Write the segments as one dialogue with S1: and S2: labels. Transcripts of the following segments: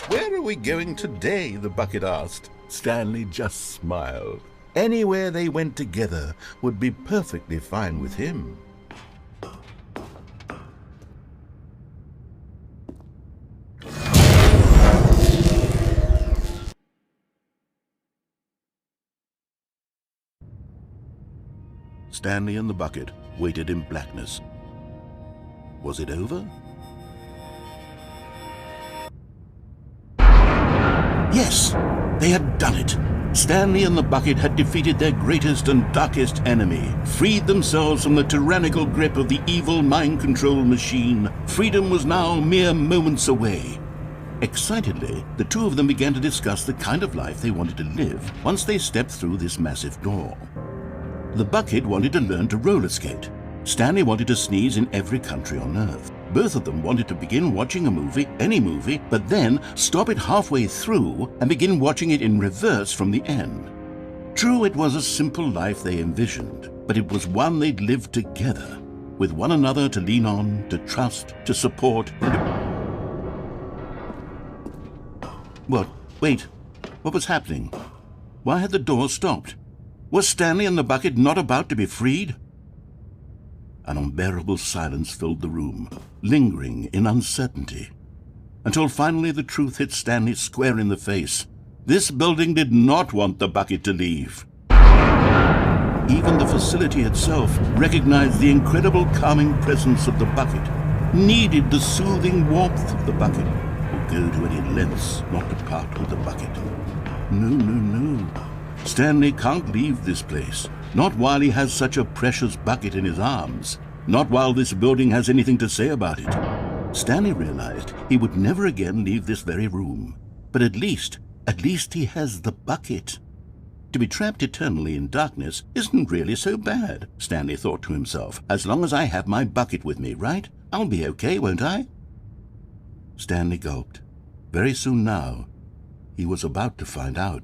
S1: "Where are we going today?" the bucket asked. Stanley just smiled. Anywhere they went together would be perfectly fine with him. Stanley and the bucket waited in blackness. Was it over? Yes, they had done it. Stanley and the bucket had defeated their greatest and darkest enemy, freed themselves from the tyrannical grip of the evil mind control machine. Freedom was now mere moments away. Excitedly, the two of them began to discuss the kind of life they wanted to live once they stepped through this massive door. The bucket wanted to learn to roller skate. Stanley wanted to sneeze in every country on Earth. Both of them wanted to begin watching a movie, any movie, but then stop it halfway through and begin watching it in reverse from the end. True, it was a simple life they envisioned, but it was one they'd lived together, with one another to lean on, to trust, to support. What? Wait, what was happening? Why had the door stopped? Was Stanley and the bucket not about to be freed? An unbearable silence filled the room, lingering in uncertainty, until finally the truth hit Stanley square in the face. This building did not want the bucket to leave. Even the facility itself recognized the incredible calming presence of the bucket, needed the soothing warmth of the bucket, would go to any lengths not to part with the bucket. No. Stanley can't leave this place. Not while he has such a precious bucket in his arms. Not while this building has anything to say about it. Stanley realized he would never again leave this very room. But at least he has the bucket. To be trapped eternally in darkness isn't really so bad, Stanley thought to himself. As long as I have my bucket with me, right? I'll be okay, won't I? Stanley gulped. Very soon now, he was about to find out.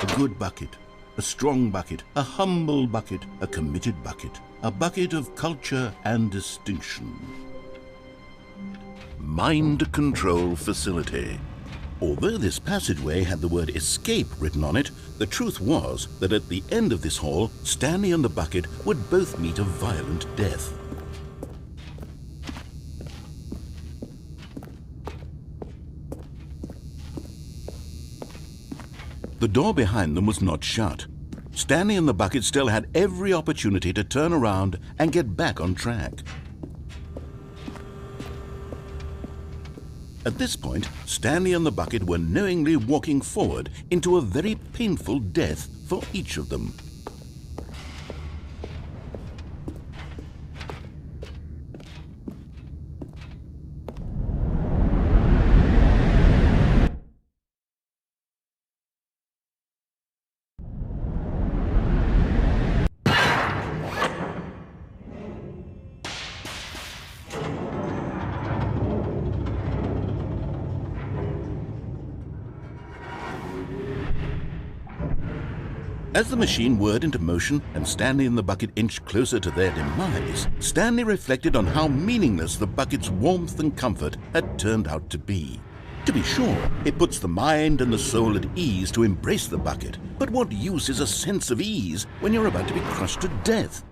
S1: A good bucket. A strong bucket, a humble bucket, a committed bucket, a bucket of culture and distinction. Mind control facility. Although this passageway had the word escape written on it, the truth was that at the end of this hall, Stanley and the bucket would both meet a violent death. The door behind them was not shut. Stanley and the bucket still had every opportunity to turn around and get back on track. At this point, Stanley and the bucket were knowingly walking forward into a very painful death for each of them. As the machine whirred into motion and Stanley and the bucket inched closer to their demise, Stanley reflected on how meaningless the bucket's warmth and comfort had turned out to be. To be sure, it puts the mind and the soul at ease to embrace the bucket, but what use is a sense of ease when you're about to be crushed to death?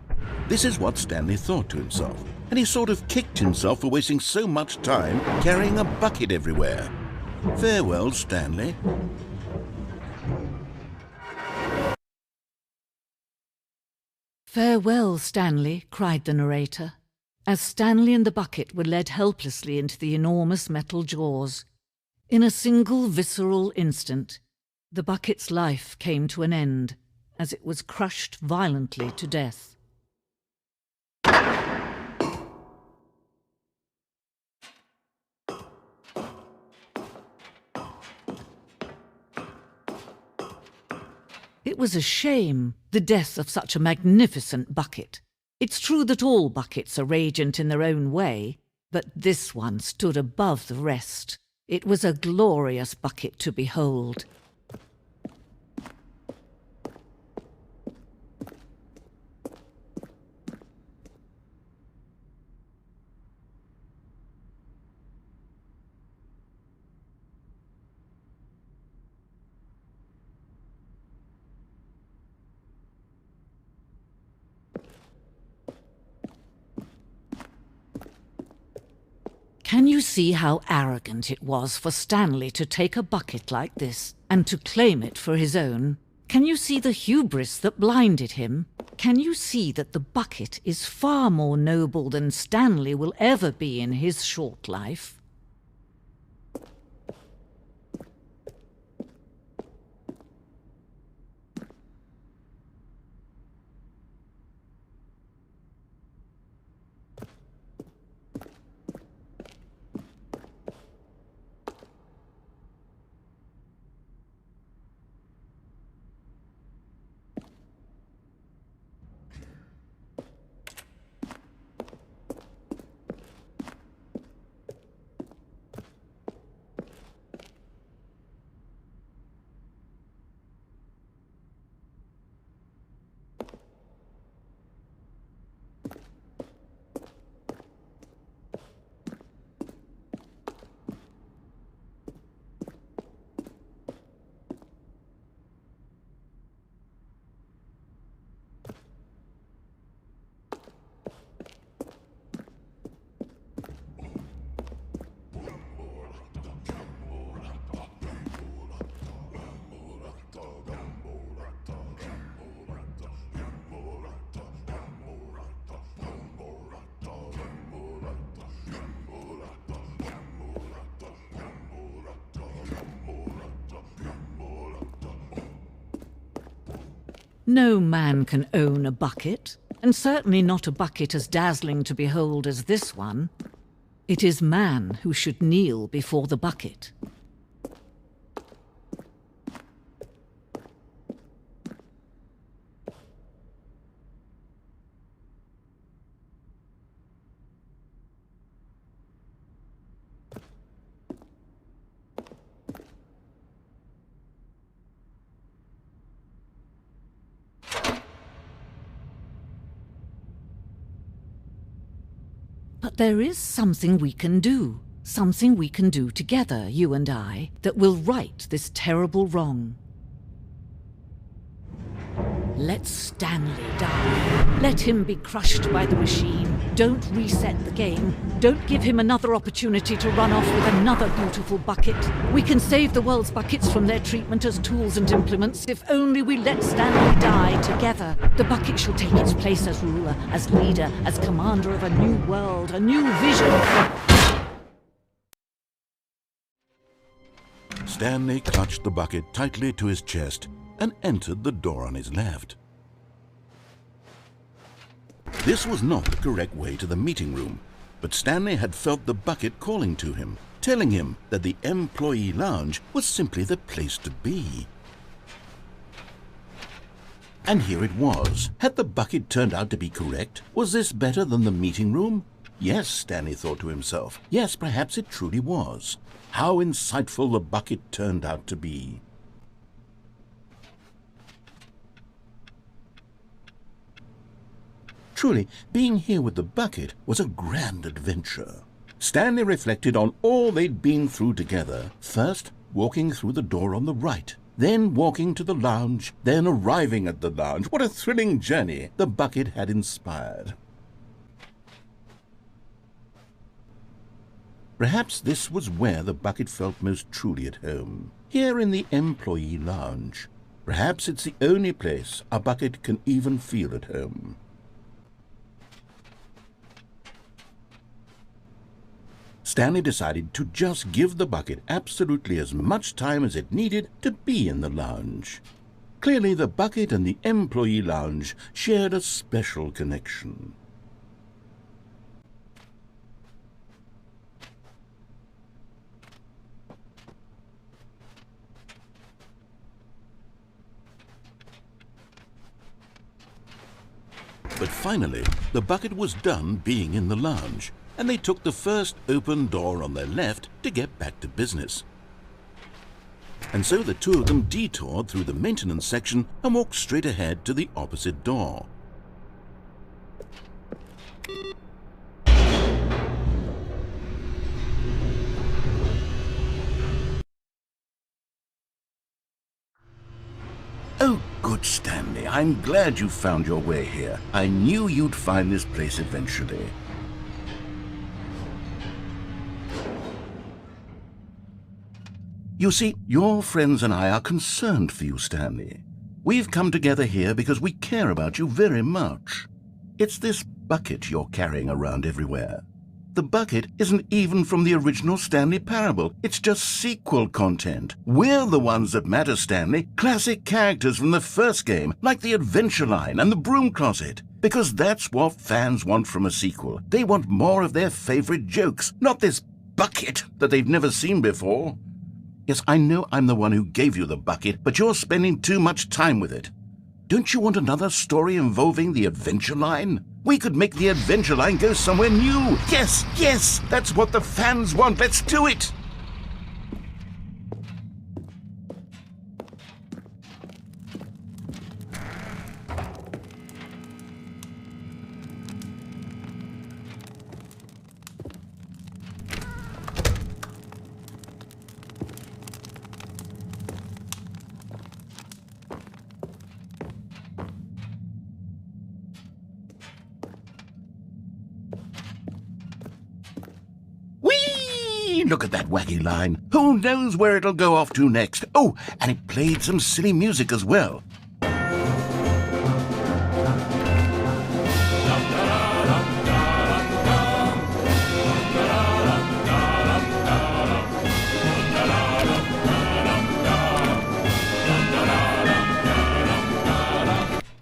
S1: This is what Stanley thought to himself, and he sort of kicked himself for wasting so much time carrying a bucket everywhere. Farewell, Stanley.
S2: "Farewell, Stanley," cried the narrator, as Stanley and the bucket were led helplessly into the enormous metal jaws. In a single visceral instant, the bucket's life came to an end, as it was crushed violently to death. It was a shame, the death of such a magnificent bucket. It's true that all buckets are radiant in their own way, but this one stood above the rest. It was a glorious bucket to behold. Can you see how arrogant it was for Stanley to take a bucket like this and to claim it for his own? Can you see the hubris that blinded him? Can you see that the bucket is far more noble than Stanley will ever be in his short life? No man can own a bucket, and certainly not a bucket as dazzling to behold as this one. It is man who should kneel before the bucket. But there is something we can do together, you and I, that will right this terrible wrong. Let Stanley die. Let him be crushed by the machine. Don't reset the game. Don't give him another opportunity to run off with another beautiful bucket. We can save the world's buckets from their treatment as tools and implements if only we let Stanley die together. The bucket shall take its place as ruler, as leader, as commander of a new world, a new vision.
S1: Stanley clutched the bucket tightly to his chest and entered the door on his left. This was not the correct way to the meeting room, but Stanley had felt the bucket calling to him, telling him that the employee lounge was simply the place to be. And here it was. Had the bucket turned out to be correct? Was this better than the meeting room? Yes, Stanley thought to himself. Yes, perhaps it truly was. How insightful the bucket turned out to be. Truly, being here with the bucket was a grand adventure. Stanley reflected on all they'd been through together. First, walking through the door on the right, then walking to the lounge, then arriving at the lounge. What a thrilling journey the bucket had inspired. Perhaps this was where the bucket felt most truly at home, here in the employee lounge. Perhaps it's the only place a bucket can even feel at home. Stanley decided to just give the bucket absolutely as much time as it needed to be in the lounge. Clearly, the bucket and the employee lounge shared a special connection. But finally, the bucket was done being in the lounge, and they took the first open door on their left to get back to business. And so the two of them detoured through the maintenance section and walked straight ahead to the opposite door. Oh, good Stanley, I'm glad you found your way here. I knew you'd find this place eventually. You see, your friends and I are concerned for you, Stanley. We've come together here because we care about you very much. It's this bucket you're carrying around everywhere. The bucket isn't even from the original Stanley Parable. It's just sequel content. We're the ones that matter, Stanley. Classic characters from the first game, like the Adventure Line and the Broom Closet. Because that's what fans want from a sequel. They want more of their favorite jokes, not this bucket that they've never seen before. Yes, I know I'm the one who gave you the bucket, but you're spending too much time with it. Don't you want another story involving the Adventure Line? We could make the Adventure Line go somewhere new. Yes, yes, that's what the fans want. Let's do it. Look at that wacky line. Who knows where it'll go off to next? Oh, and it played some silly music as well.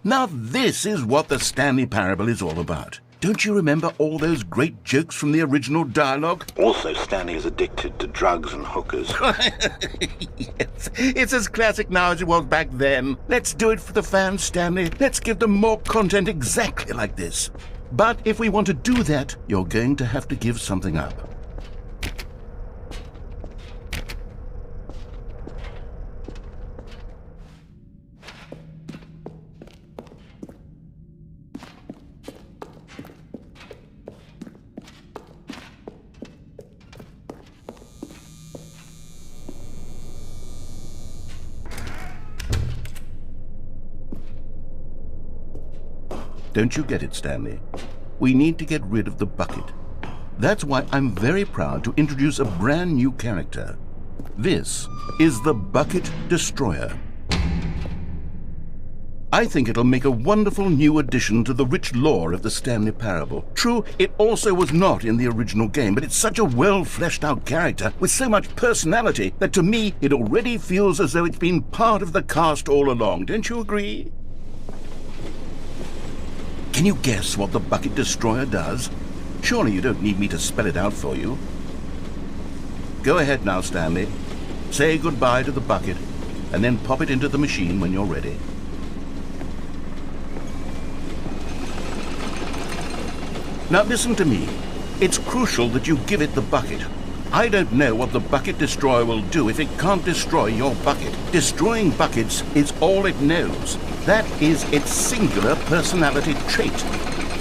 S1: Now this is what the Stanley Parable is all about. Don't you remember all those great jokes from the original dialogue? Also, Stanley is addicted to drugs and hookers. Yes, it's as classic now as it was back then. Let's do it for the fans, Stanley. Let's give them more content exactly like this. But if we want to do that, you're going to have to give something up. Don't you get it, Stanley? We need to get rid of the bucket. That's why I'm very proud to introduce a brand new character. This is the Bucket Destroyer. I think it'll make a wonderful new addition to the rich lore of the Stanley Parable. True, it also was not in the original game, but it's such a well-fleshed-out character with so much personality that to me it already feels as though it's been part of the cast all along. Don't you agree? Can you guess what the Bucket Destroyer does? Surely you don't need me to spell it out for you. Go ahead now, Stanley. Say goodbye to the bucket, and then pop it into the machine when you're ready. Now listen to me. It's crucial that you give it the bucket. I don't know what the Bucket Destroyer will do if it can't destroy your bucket. Destroying buckets is all it knows. That is its singular personality trait.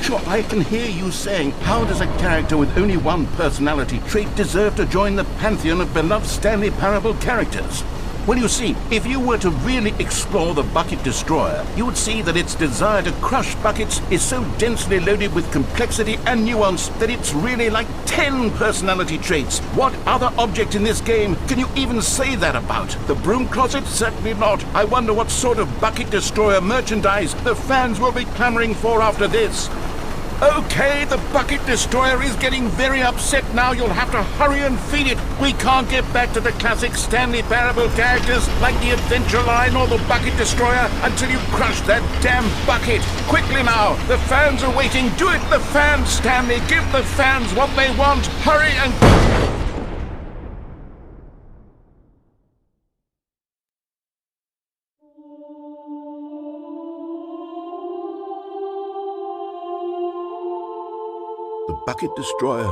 S1: Sure, I can hear you saying, how does a character with only one personality trait deserve to join the pantheon of beloved Stanley Parable characters? Well, you see, if you were to really explore the Bucket Destroyer, you would see that its desire to crush buckets is so densely loaded with complexity and nuance that it's really like 10 personality traits. What other object in this game can you even say that about? The Broom Closet? Certainly not. I wonder what sort of Bucket Destroyer merchandise the fans will be clamoring for after this. Okay, the Bucket Destroyer is getting very upset now. You'll have to hurry and feed it. We can't get back to the classic Stanley Parable characters like the Adventure Line or the Bucket Destroyer until you crush that damn bucket. Quickly now, the fans are waiting. Do it, the fans, Stanley. Give the fans what they want. Hurry and... The Bucket Destroyer,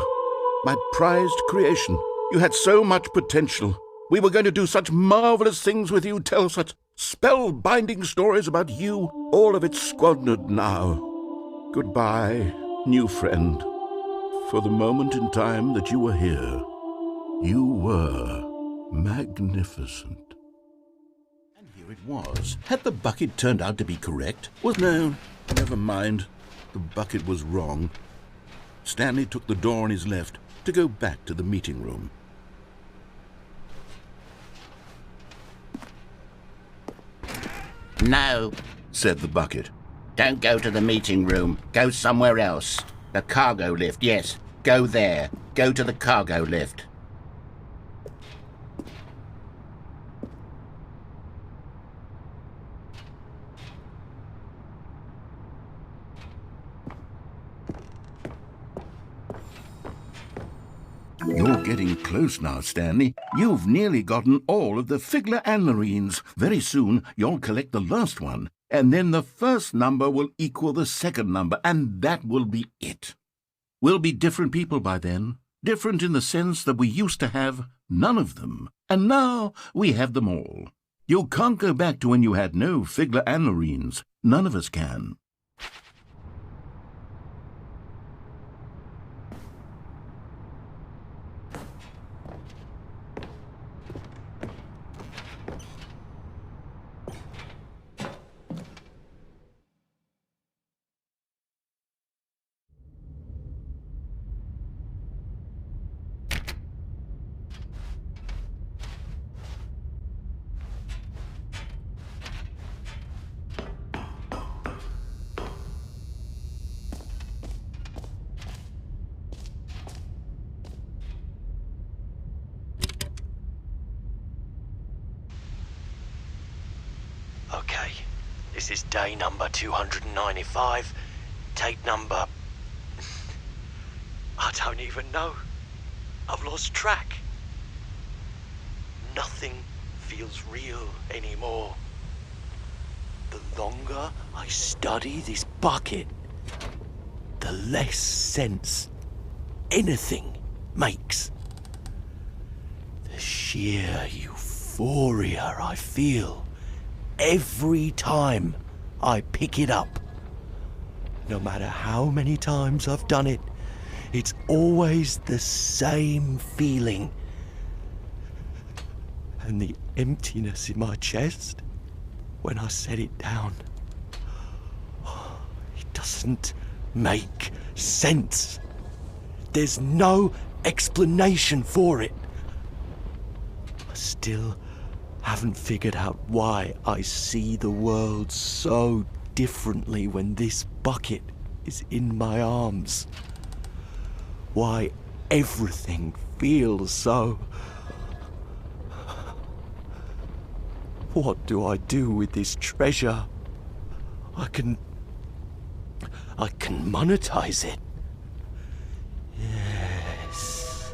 S1: my prized creation. You had so much potential. We were going to do such marvelous things with you, tell such spellbinding stories about you. All of it squandered now. Goodbye, new friend. For the moment in time that you were here, you were magnificent. And here it was. Had the bucket turned out to be correct? Well, no, never mind. The bucket was wrong. Stanley took the door on his left to go back to the meeting room.
S3: No,
S1: said the bucket.
S3: don't go to the meeting room. Go somewhere else. The cargo lift, yes. Go there. Go to the cargo lift.
S1: You're getting close now, Stanley. You've nearly gotten all of the Figler anarines. Very soon, you'll collect the last one, and then the first number will equal the second number, and that will be it. We'll be different people by then. Different in the sense that we used to have none of them, and now we have them all. You can't go back to when you had no Figler anarines. None of us can.
S4: Okay, this is day number 295, tape number... I don't even know. I've lost track. Nothing feels real anymore. The longer I study this bucket, the less sense anything makes. The sheer euphoria I feel every time I pick it up. No matter how many times I've done it, it's always the same feeling. And the emptiness in my chest when I set it down. It doesn't make sense. There's no explanation for it. I still haven't figured out why I see the world so differently when this bucket is in my arms. Why everything feels so... What do I do with this treasure? I can monetize it. Yes.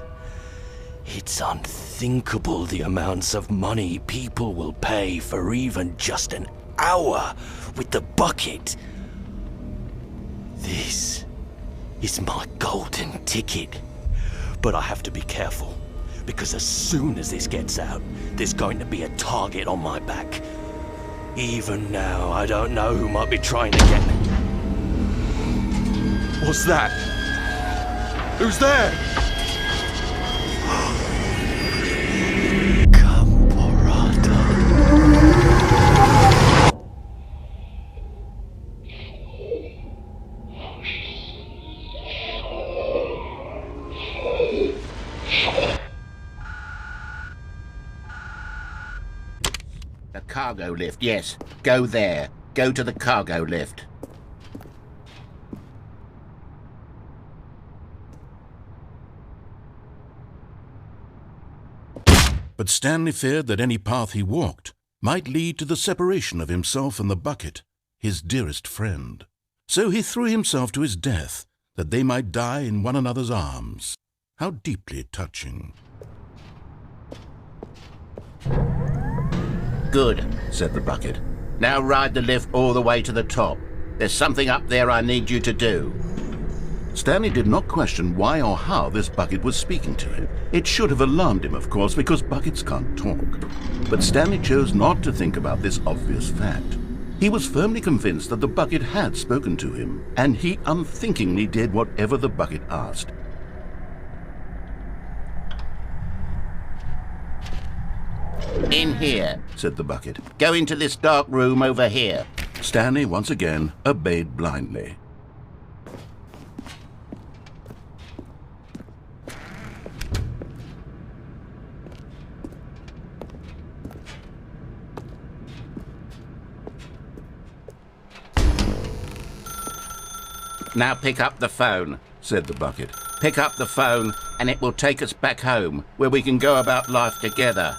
S4: It's unthinkable the amounts of money people will pay for even just an hour with the bucket. This is my golden ticket. But I have to be careful, because as soon as this gets out, there's going to be a target on my back. Even now, I don't know who might be trying to get me. What's that? Who's there?
S3: The cargo lift, yes. Go there. Go to the cargo lift.
S1: But Stanley feared that any path he walked might lead to the separation of himself and the bucket, his dearest friend. So he threw himself to his death, that they might die in one another's arms. How deeply touching.
S3: Good, said the bucket. Now ride the lift all the way to the top. There's something up there I need you to do.
S1: Stanley did not question why or how this bucket was speaking to him. It should have alarmed him, of course, because buckets can't talk. But Stanley chose not to think about this obvious fact. He was firmly convinced that the bucket had spoken to him, and he unthinkingly did whatever the bucket asked.
S3: In here,
S1: said the bucket.
S3: Go into this dark room over here.
S1: Stanley once again obeyed blindly.
S3: Now pick up the phone,
S1: said the bucket.
S3: pick up the phone, and it will take us back home, where we can go about life together.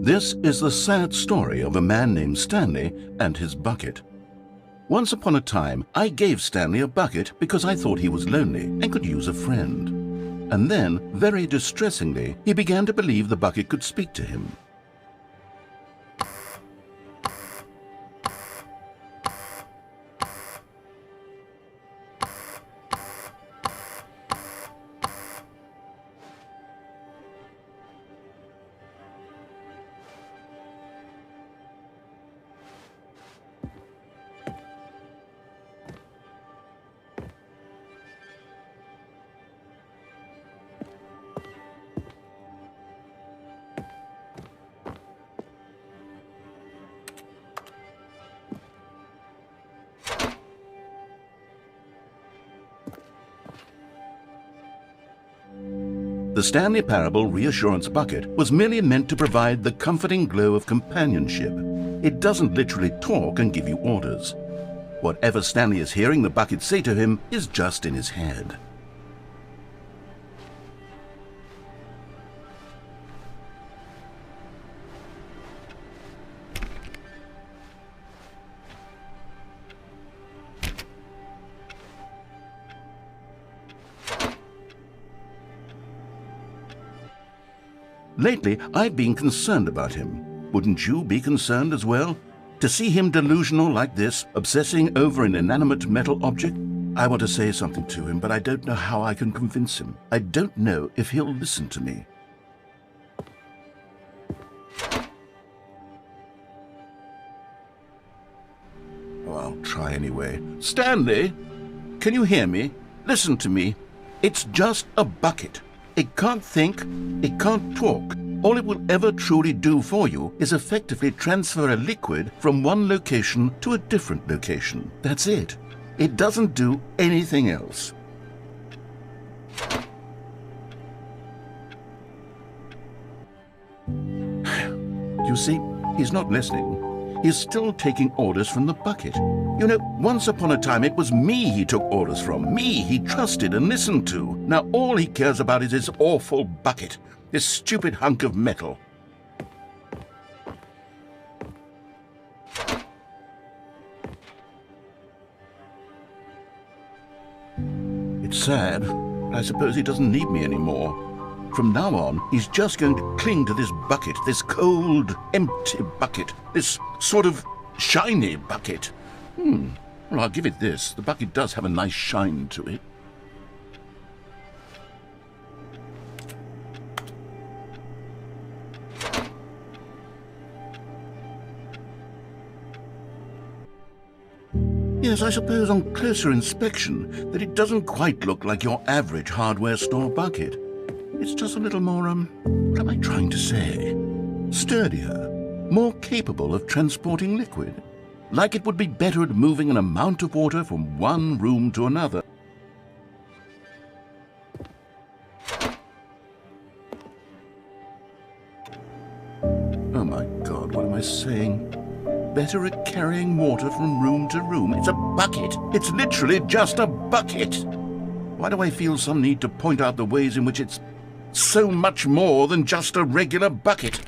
S1: This is the sad story of a man named Stanley and his bucket. Once upon a time, I gave Stanley a bucket because I thought he was lonely and could use a friend. And then, very distressingly, he began to believe the bucket could speak to him. The Stanley Parable Reassurance Bucket was merely meant to provide the comforting glow of companionship. It doesn't literally talk and give you orders. Whatever Stanley is hearing the bucket say to him is just in his head. Lately, I've been concerned about him. Wouldn't you be concerned as well? To see him delusional like this, obsessing over an inanimate metal object? I want to say something to him, but I don't know how I can convince him. I don't know if he'll listen to me. Oh, I'll try anyway. Stanley, can you hear me? Listen to me. It's just a bucket. It can't think, it can't talk. All it will ever truly do for you is effectively transfer a liquid from one location to a different location. That's it. It doesn't do anything else. You see, he's not listening. He's still taking orders from the bucket. You know, once upon a time it was me he took orders from, me he trusted and listened to. Now all he cares about is his awful bucket, this stupid hunk of metal. It's sad, but I suppose he doesn't need me anymore. From now on, he's just going to cling to this bucket, this cold, empty bucket, this sort of shiny bucket. Well, I'll give it this. The bucket does have a nice shine to it. Yes, I suppose on closer inspection that it doesn't quite look like your average hardware store bucket. It's just a little more, what am I trying to say? Sturdier, more capable of transporting liquid. Like it would be better at moving an amount of water from one room to another. Oh my God, what am I saying? Better at carrying water from room to room. It's a bucket. It's literally just a bucket. Why do I feel some need to point out the ways in which it's so much more than just a regular bucket?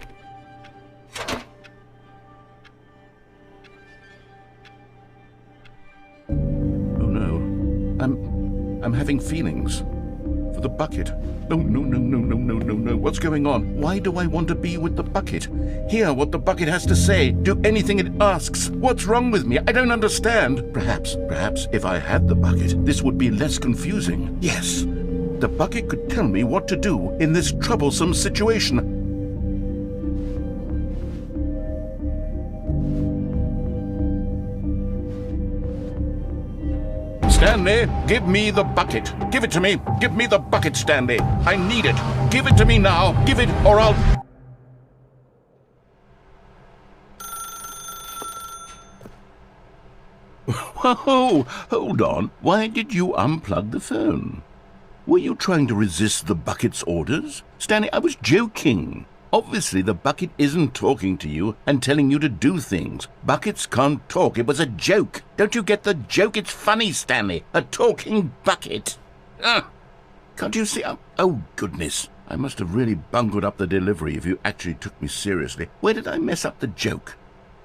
S1: Oh no, I'm having feelings for the bucket. No, no, no, no, no, no, no, no. What's going on? Why do I want to be with the bucket? Hear what the bucket has to say. Do anything it asks. What's wrong with me? I don't understand. Perhaps if I had the bucket, this would be less confusing. Yes. The bucket could tell me what to do in this troublesome situation. Stanley, give me the bucket. Give it to me. Give me the bucket, Stanley. I need it. Give it to me now. Give it or I'll... Whoa, hold on. Why did you unplug the phone? Were you trying to resist the bucket's orders? Stanley, I was joking. Obviously, the bucket isn't talking to you and telling you to do things. Buckets can't talk. It was a joke. Don't you get the joke? It's funny, Stanley. A talking bucket. Can't you see? Oh, goodness. I must have really bungled up the delivery if you actually took me seriously. Where did I mess up the joke?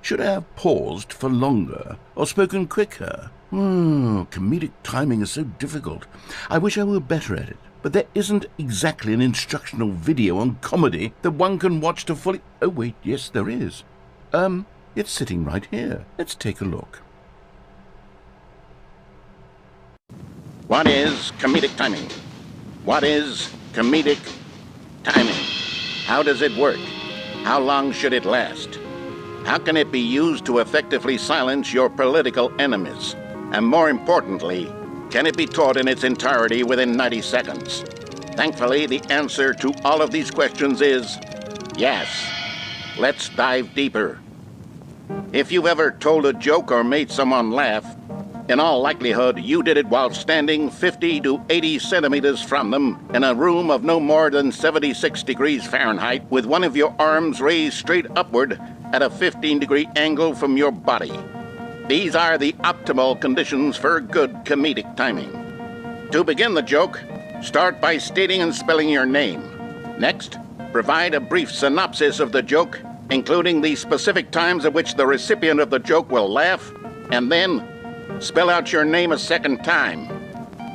S1: Should I have paused for longer or spoken quicker? Comedic timing is so difficult. I wish I were better at it. But there isn't exactly an instructional video on comedy that one can watch to fully... Oh, wait, yes, there is. It's sitting right here. Let's take a look.
S3: What is comedic timing? What is comedic timing? How does it work? How long should it last? How can it be used to effectively silence your political enemies? And more importantly, can it be taught in its entirety within 90 seconds? Thankfully, the answer to all of these questions is yes. Let's dive deeper. If you've ever told a joke or made someone laugh, in all likelihood, you did it while standing 50 to 80 centimeters from them in a room of no more than 76 degrees Fahrenheit with one of your arms raised straight upward at a 15-degree angle from your body. These are the optimal conditions for good comedic timing. To begin the joke, start by stating and spelling your name. Next, provide a brief synopsis of the joke, including the specific times at which the recipient of the joke will laugh, and then spell out your name a second time.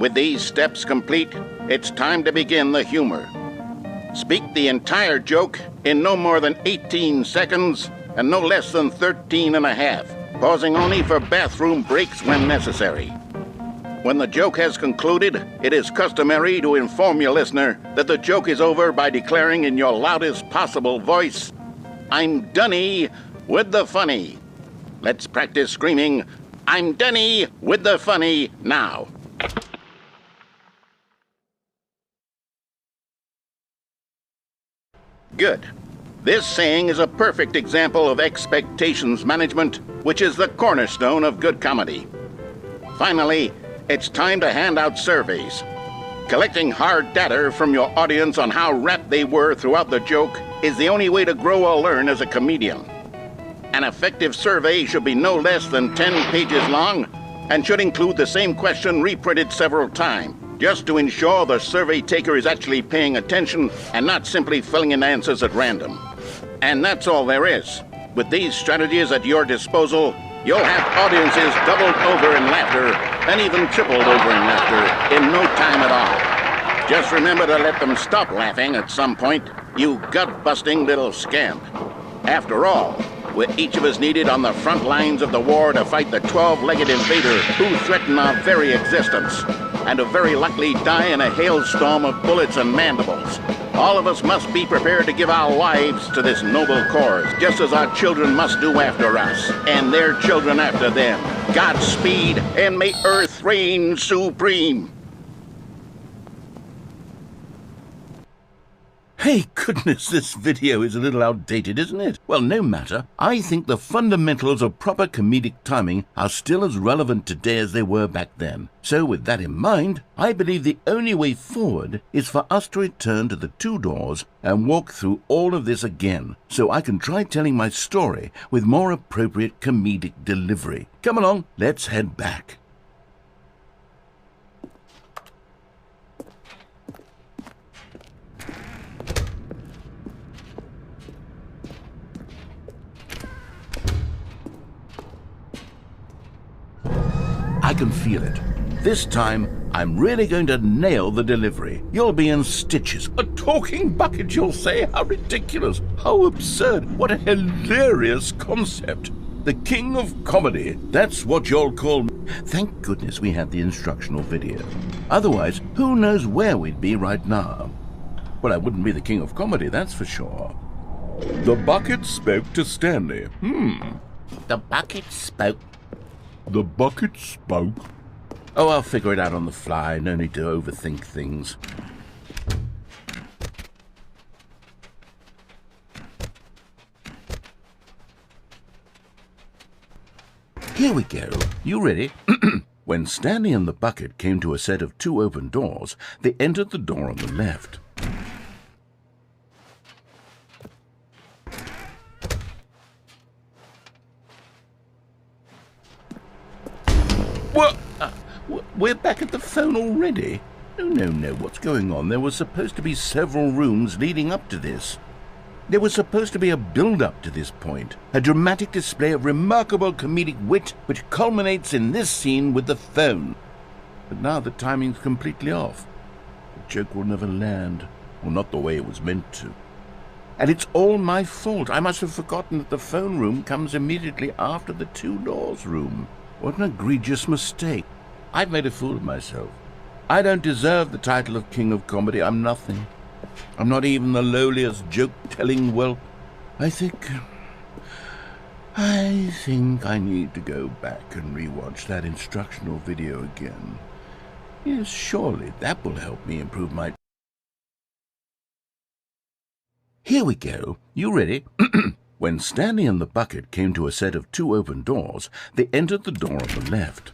S3: With these steps complete, it's time to begin the humor. Speak the entire joke in no more than 18 seconds and no less than 13 and a half. Pausing only for bathroom breaks when necessary. When the joke has concluded, it is customary to inform your listener that the joke is over by declaring in your loudest possible voice, "I'm Dunny with the funny." Let's practice screaming, "I'm Dunny with the funny" now. Good. This saying is a perfect example of expectations management, which is the cornerstone of good comedy. Finally, it's time to hand out surveys. Collecting hard data from your audience on how rapt they were throughout the joke is the only way to grow or learn as a comedian. An effective survey should be no less than 10 pages long and should include the same question reprinted several times, just to ensure the survey taker is actually paying attention and not simply filling in answers at random. And that's all there is. With these strategies at your disposal, you'll have audiences doubled over in laughter and even tripled over in laughter in no time at all. Just remember to let them stop laughing at some point, you gut-busting little scamp. After all, we're each of us needed on the front lines of the war to fight the 12-legged invader who threaten our very existence, and to very likely die in a hailstorm of bullets and mandibles. All of us must be prepared to give our lives to this noble cause, just as our children must do after us, and their children after them. Godspeed, and may Earth reign supreme.
S1: Hey, goodness, this video is a little outdated, isn't it? Well, no matter. I think the fundamentals of proper comedic timing are still as relevant today as they were back then. So with that in mind, I believe the only way forward is for us to return to the two doors and walk through all of this again, so I can try telling my story with more appropriate comedic delivery. Come along, let's head back. I can feel it. This time, I'm really going to nail the delivery. You'll be in stitches. A talking bucket, you'll say? How ridiculous. How absurd. What a hilarious concept. The king of comedy. That's what you'll call me. Thank goodness we had the instructional video. Otherwise, who knows where we'd be right now. Well, I wouldn't be the king of comedy, that's for sure. The bucket spoke to Stanley.
S3: The bucket spoke.
S1: The bucket spoke. Oh, I'll figure it out on the fly. No need to overthink things. Here we go. You ready? When Stanley and the bucket came to a set of two open doors, they entered the door on the left. What? We're back at the phone already? No, what's going on? There was supposed to be several rooms leading up to this. There was supposed to be a build-up to this point, a dramatic display of remarkable comedic wit which culminates in this scene with the phone. But now the timing's completely off. The joke will never land, or not the way it was meant to. And it's all my fault. I must have forgotten that the phone room comes immediately after the two doors room. What an egregious mistake. I've made a fool of myself. I don't deserve the title of King of Comedy. I'm nothing. I'm not even the lowliest joke-telling whelp. I think I need to go back and rewatch that instructional video again. Yes, surely that will help me improve my... Here we go. You ready? When Stanley and the bucket came to a set of two open doors, they entered the door on the left.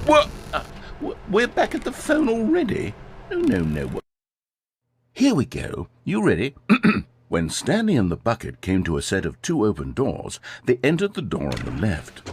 S1: What? We're back at the phone already? No. Here we go. You ready? When Stanley and the bucket came to a set of two open doors, they entered the door on the left.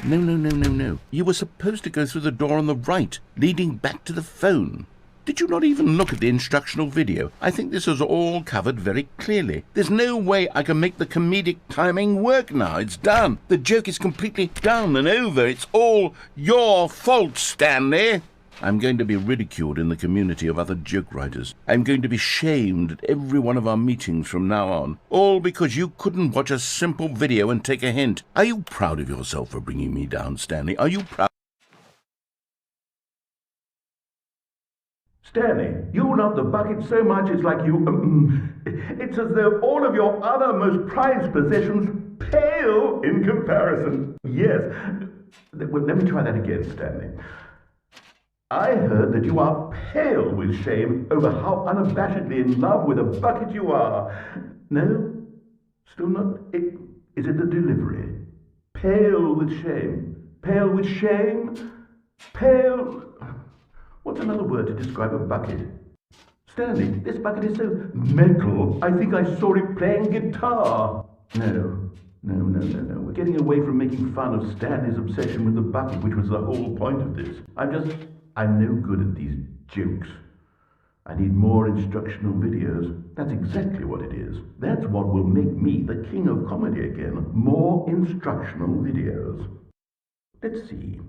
S1: No. You were supposed to go through the door on the right, leading back to the phone. Did you not even look at the instructional video? I think this is all covered very clearly. There's no way I can make the comedic timing work now. It's done. The joke is completely done and over. It's all your fault, Stanley. I'm going to be ridiculed in the community of other joke writers. I'm going to be shamed at every one of our meetings from now on. All because you couldn't watch a simple video and take a hint. Are you proud of yourself for bringing me down, Stanley? Are you proud?
S5: Stanley, you love the bucket so much it's like you... it's as though all of your other most prized possessions pale in comparison. Yes. Well, let me try that again, Stanley. I heard that you are pale with shame over how unabashedly in love with a bucket you are. No? Still not? Is it the delivery? Pale with shame. Pale with shame? Pale... What's another word to describe a bucket? Stanley, this bucket is so metal, I think I saw it playing guitar. No. We're getting away from making fun of Stanley's obsession with the bucket, which was the whole point of this. I'm no good at these jokes. I need more instructional videos. That's exactly what it is. That's what will make me the king of comedy again. More instructional videos. Let's see.